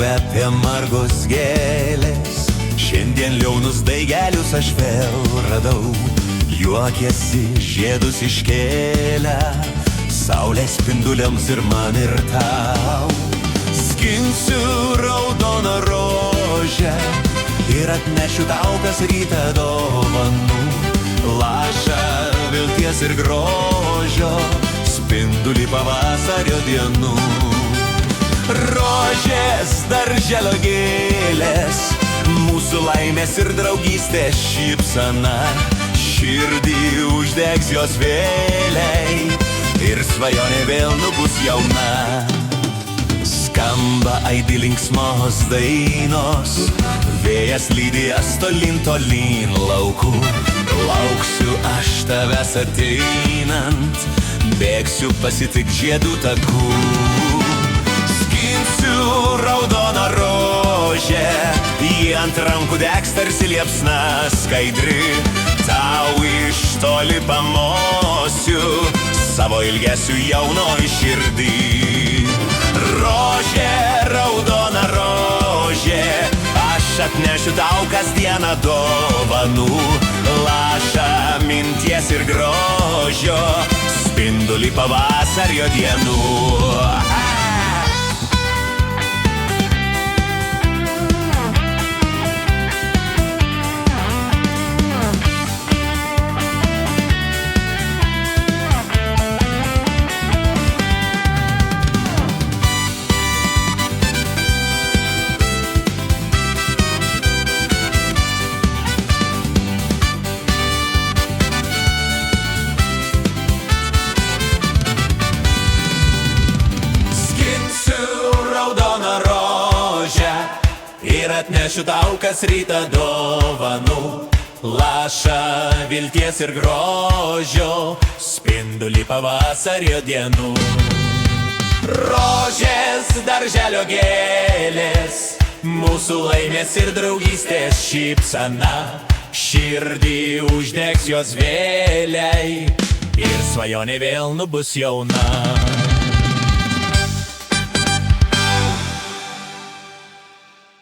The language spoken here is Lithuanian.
kvepia margos gėlės. Šiandien liaunus daigelius aš vėl radau, juokiasi žiedus iškėlę, saulės spinduliams ir man ir tau. Skinsiu raudoną rožę ir atnešiu tau kas rytą dovanų, lašą vilties ir grožio, spindulį pavasario dienų. Rožės darželio gėlės, mūsų laimės ir draugystės šypsena, širdį uždegs jos vėliai ir svajonė vėl nubus jauna. Skamba aidi linksmos dainos, vėjas lydės tolyn tolyn lauku. Lauksiu aš tavęs ateinant, bėgsiu pasitik žiedų takų. Skinsiu raudoną rožę, ji ant rankų degs tarsi liepsna skaidri. Tau iš toli pamosiu savo ilgesiu jaunoj širdį. Rožė, raudona rožė, aš atnešiu tau kasdieną dovanų, lašą minties ir grožio, spindulį pavasario dienų. Ir atnešiu tau kas rytą dovanų, lašą vilties ir grožio, spindulį pavasario dienų. Rožės darželio gėlės, mūsų laimės ir draugystės šypsena, širdį uždegs jos vėliai ir svajonė vėl nubus jauna.